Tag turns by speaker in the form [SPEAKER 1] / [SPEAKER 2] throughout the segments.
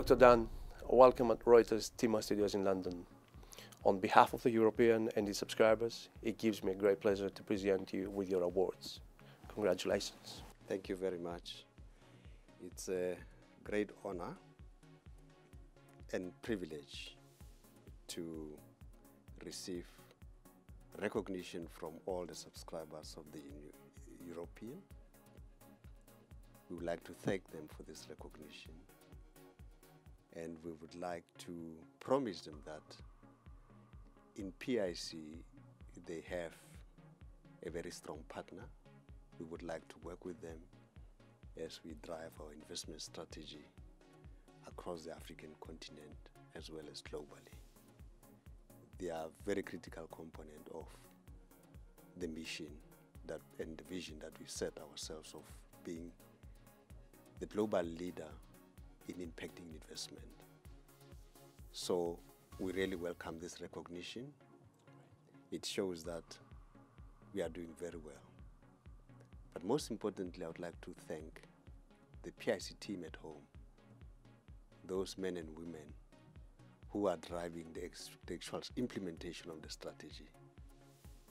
[SPEAKER 1] Dr. Dan, welcome at Reuters Tima Studios in London. On behalf of the European and its subscribers, it gives me a great pleasure to present you with your awards. Congratulations.
[SPEAKER 2] Thank you very much. It's a great honor and privilege to receive recognition from all the subscribers of the European. We would like to thank them for this recognition, and we would like to promise them that in PIC they have a very strong partner. We would like to work with them as we drive our investment strategy across the African continent as well as globally. They are a very critical component of the mission and the vision that we set ourselves of being the global leader in impacting investment. So we really welcome this recognition. It shows that we are doing very well. But most importantly, I would like to thank the PIC team at home, those men and women who are driving the actual implementation of the strategy.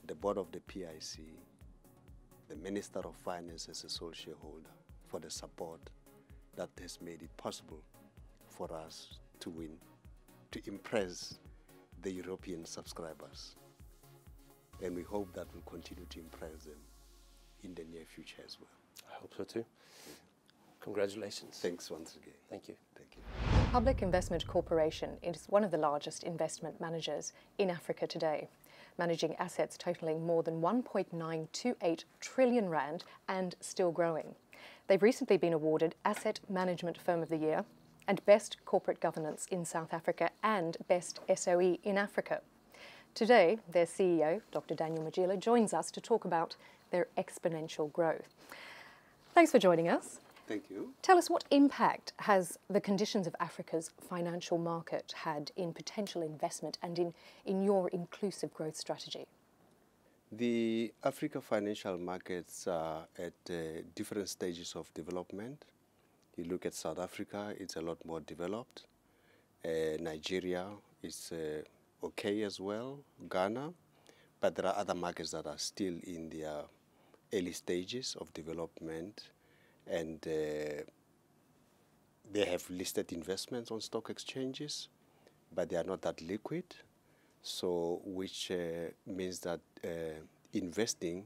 [SPEAKER 2] The board of the PIC, the Minister of Finance as a sole shareholder, for the support that has made it possible for us to win, to impress the European subscribers. And we hope that we'll continue to impress them in the near future as well.
[SPEAKER 1] I hope so too. Congratulations.
[SPEAKER 2] Thanks once again.
[SPEAKER 1] Thank you.
[SPEAKER 2] Thank you.
[SPEAKER 3] Public Investment Corporation is one of the largest investment managers in Africa today, managing assets totaling more than 1.928 trillion rand and still growing. They've recently been awarded Asset Management Firm of the Year and Best Corporate Governance in South Africa and Best SOE in Africa. Today, their CEO, Dr. Daniel Matjila, joins us to talk about their exponential growth. Thanks for joining us.
[SPEAKER 2] Thank you.
[SPEAKER 3] Tell us, what impact has the conditions of Africa's financial market had in potential investment and in your inclusive growth strategy?
[SPEAKER 2] The Africa financial markets are at different stages of development. You look at South Africa, it's a lot more developed. Nigeria is okay as well, Ghana, but there are other markets that are still in their early stages of development, and they have listed investments on stock exchanges, but they are not that liquid. So, which means that investing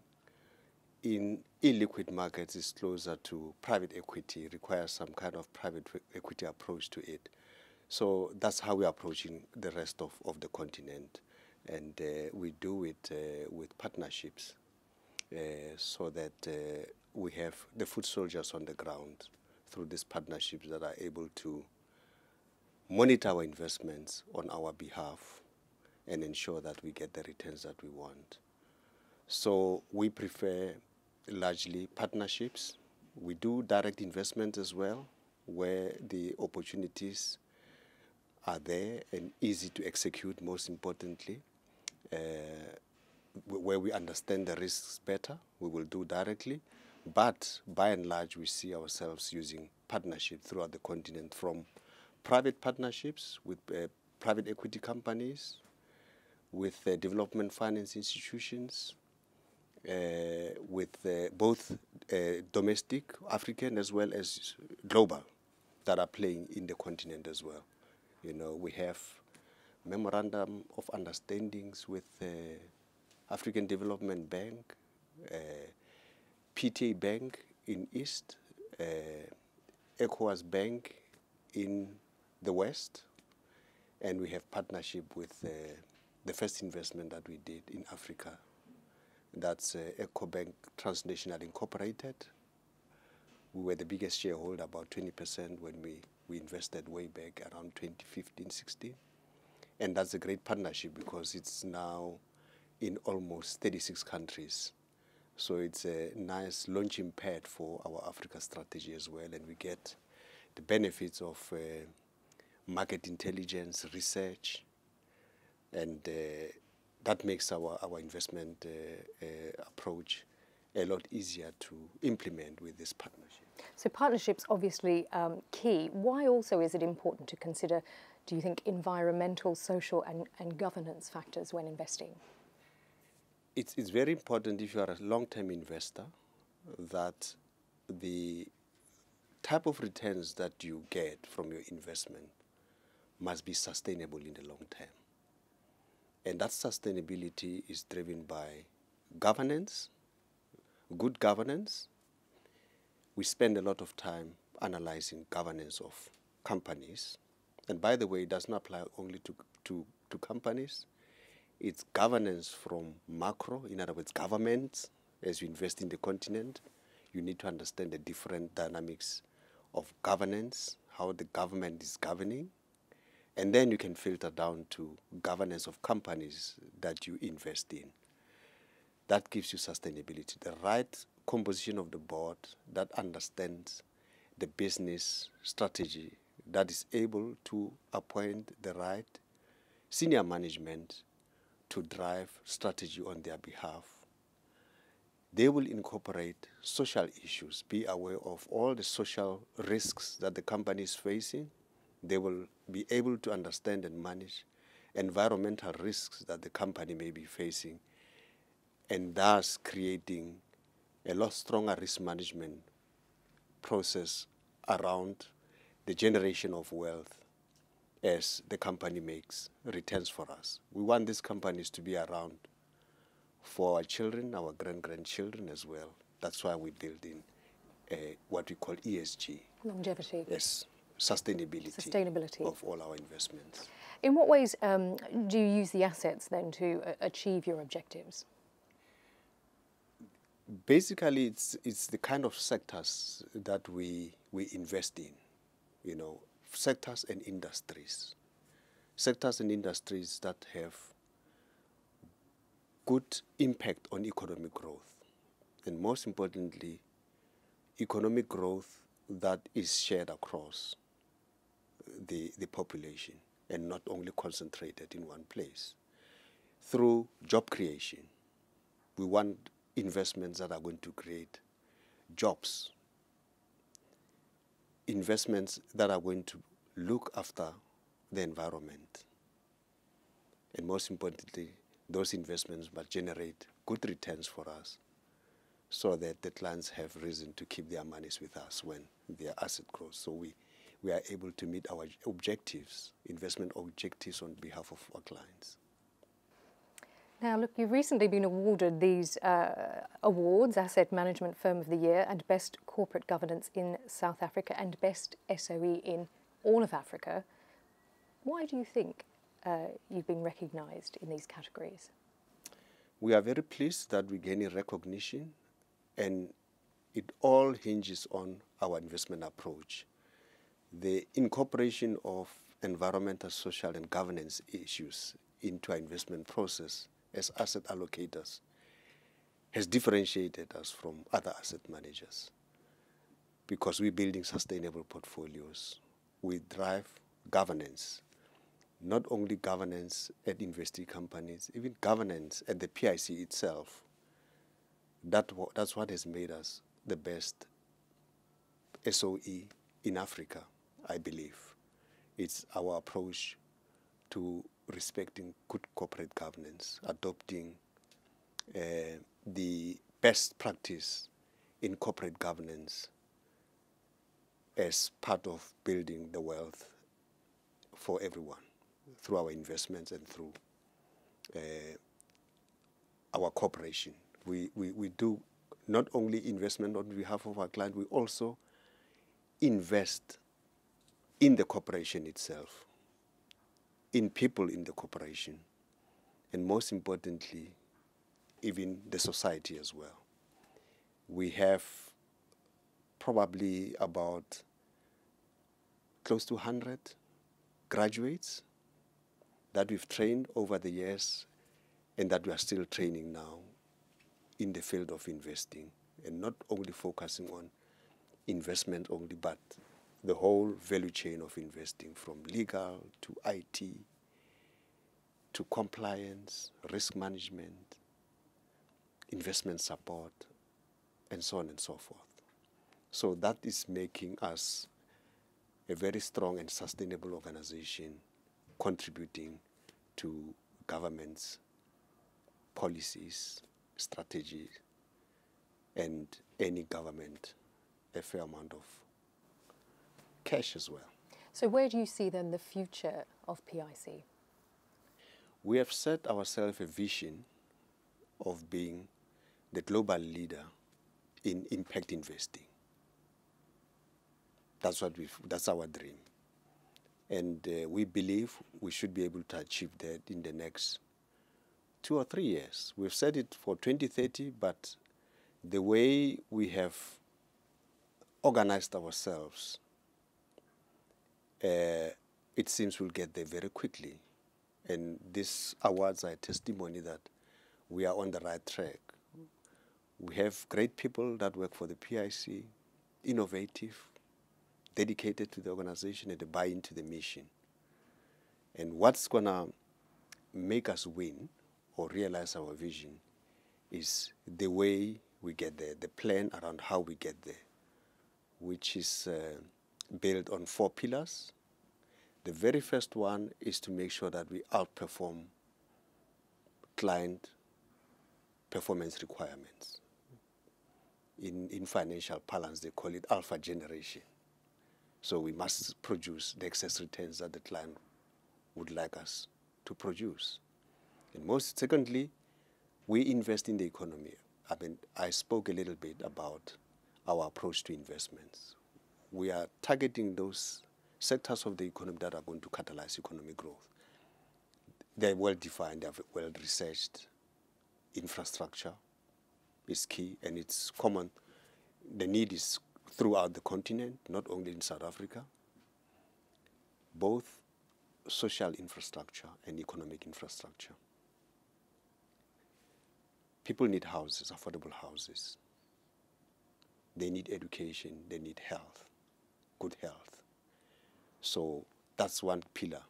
[SPEAKER 2] in illiquid markets is closer to private equity, requires some kind of private equity approach to it. So that's how we're approaching the rest of the continent. And we do it with partnerships so that we have the foot soldiers on the ground through these partnerships that are able to monitor our investments on our behalf and ensure that we get the returns that we want. So we prefer largely partnerships. We do direct investment as well, where the opportunities are there and easy to execute, most importantly. Where we understand the risks better, we will do directly. But by and large, we see ourselves using partnership throughout the continent, from private partnerships with private equity companies, with development finance institutions, with both domestic, African, as well as global, that are playing in the continent as well. You know, we have memorandum of understandings with African Development Bank, PTA Bank in East, ECOWAS Bank in the West, and we have partnership with the first investment that we did in Africa. That's EcoBank Transnational Incorporated. We were the biggest shareholder, about 20% when we invested way back around 2015-16. And that's a great partnership because it's now in almost 36 countries. So it's a nice launching pad for our Africa strategy as well, and we get the benefits of market intelligence, research, and that makes our investment approach a lot easier to implement with this partnership.
[SPEAKER 3] So partnerships obviously key. Why also is it important to consider, do you think, environmental, social and governance factors when investing?
[SPEAKER 2] It's very important if you are a long-term investor that the type of returns that you get from your investment must be sustainable in the long term. And that sustainability is driven by governance, good governance. We spend a lot of time analyzing governance of companies. And by the way, it does not apply only to companies. It's governance from macro, in other words, governments. As you invest in the continent, you need to understand the different dynamics of governance, how the government is governing. And then you can filter down to governance of companies that you invest in. That gives you sustainability. The right composition of the board that understands the business strategy, that is able to appoint the right senior management to drive strategy on their behalf. They will incorporate social issues, be aware of all the social risks that the company is facing. They will be able to understand and manage environmental risks that the company may be facing, and thus creating a lot stronger risk management process around the generation of wealth as the company makes returns for us. We want these companies to be around for our children, our grandchildren as well. That's why we build in what we call ESG.
[SPEAKER 3] Longevity.
[SPEAKER 2] Yes, sustainability of all our investments.
[SPEAKER 3] In what ways do you use the assets then to achieve your objectives?
[SPEAKER 2] Basically, it's the kind of sectors that we invest in, you know, sectors and industries. Sectors and industries that have good impact on economic growth. And most importantly, economic growth that is shared across the population and not only concentrated in one place. Through job creation, we want investments that are going to create jobs, investments that are going to look after the environment. And most importantly, those investments must generate good returns for us so that the clients have reason to keep their monies with us when their asset grows. So we are able to meet our objectives, investment objectives on behalf of our clients.
[SPEAKER 3] Now, look, you've recently been awarded these awards, Asset Management Firm of the Year and Best Corporate Governance in South Africa and Best SOE in all of Africa. Why do you think you've been recognised in these categories?
[SPEAKER 2] We are very pleased that we're gaining recognition, and it all hinges on our investment approach. The incorporation of environmental, social and governance issues into our investment process as asset allocators has differentiated us from other asset managers because we're building sustainable portfolios. We drive governance, not only governance at investing companies, even governance at the PIC itself. That's what has made us the best SOE in Africa, I believe. It's our approach to respecting good corporate governance, adopting the best practice in corporate governance as part of building the wealth for everyone through our investments and through our cooperation. We do not only investment on behalf of our client, we also invest in the corporation itself, in people in the corporation, and most importantly, even the society as well. We have probably about close to 100 graduates that we've trained over the years and that we are still training now in the field of investing, and not only focusing on investment only, but the whole value chain of investing, from legal to IT to compliance, risk management, investment support, and so on and so forth. So that is making us a very strong and sustainable organization contributing to government's policies, strategies, and any government a fair amount of cash as well.
[SPEAKER 3] So where do you see then the future of PIC?
[SPEAKER 2] We have set ourselves a vision of being the global leader in impact investing. That's our dream. And we believe we should be able to achieve that in the next 2 or 3 years. We've set it for 2030, but the way we have organized ourselves, it seems we'll get there very quickly. And these awards are a testimony that we are on the right track. We have great people that work for the PIC, innovative, dedicated to the organization, and they buy into the mission. And what's going to make us win or realize our vision is the way we get there, the plan around how we get there, which is built on 4 pillars. The very first one is to make sure that we outperform client performance requirements. In financial parlance, they call it alpha generation. So we must produce the excess returns that the client would like us to produce. And secondly, we invest in the economy. I mean, I spoke a little bit about our approach to investments. We are targeting those sectors of the economy that are going to catalyze economic growth. They're well defined, they're well researched. Infrastructure is key, and it's common. The need is throughout the continent, not only in South Africa. Both social infrastructure and economic infrastructure. People need houses, affordable houses. They need education, they need health, good health. So that's one pillar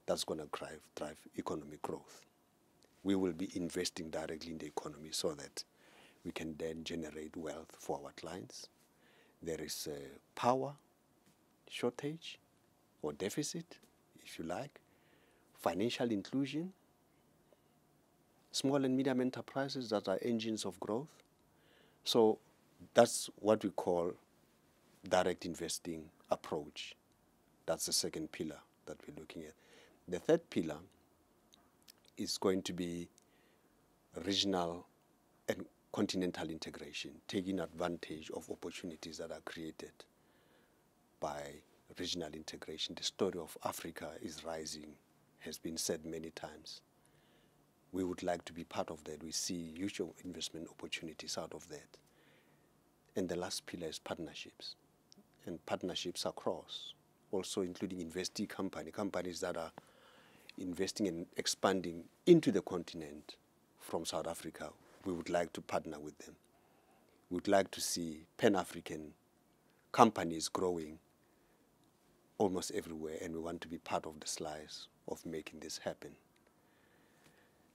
[SPEAKER 2] that's going to drive economic growth. We will be investing directly in the economy so that we can then generate wealth for our clients. There is a power shortage or deficit, if you like, financial inclusion, small and medium enterprises that are engines of growth. So that's what we call direct investing approach. That's the second pillar that we're looking at. The third pillar is going to be regional and continental integration, taking advantage of opportunities that are created by regional integration. The story of Africa is rising, has been said many times. We would like to be part of that. We see huge investment opportunities out of that. And the last pillar is partnerships, and partnerships across, also including investee companies that are investing and expanding into the continent from South Africa. We would like to partner with them. We would like to see Pan-African companies growing almost everywhere, and we want to be part of the slice of making this happen.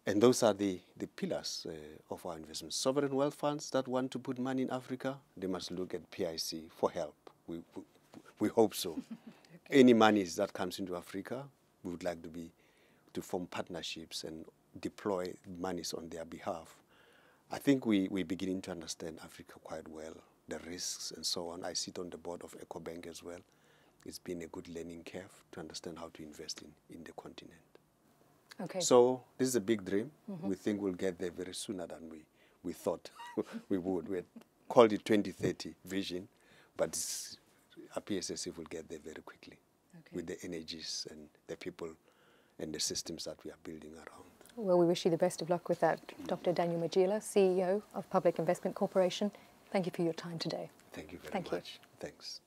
[SPEAKER 2] And those are the pillars of our investments. Sovereign wealth funds that want to put money in Africa, they must look at PIC for help. We hope so. Okay. Any monies that comes into Africa, we would like to form partnerships and deploy monies on their behalf. I think we're beginning to understand Africa quite well, the risks and so on. I sit on the board of EcoBank as well. It's been a good learning curve to understand how to invest in the continent. Okay. So this is a big dream. Mm-hmm. We think we'll get there very sooner than we thought we would. We had called it 2030 vision, but it appears as if we'll get there very quickly with the energies and the people and the systems that we are building around.
[SPEAKER 3] Well, we wish you the best of luck with that. Dr. Daniel Matjila, CEO of Public Investment Corporation, thank you for your time today.
[SPEAKER 2] Thank you very much. Thanks.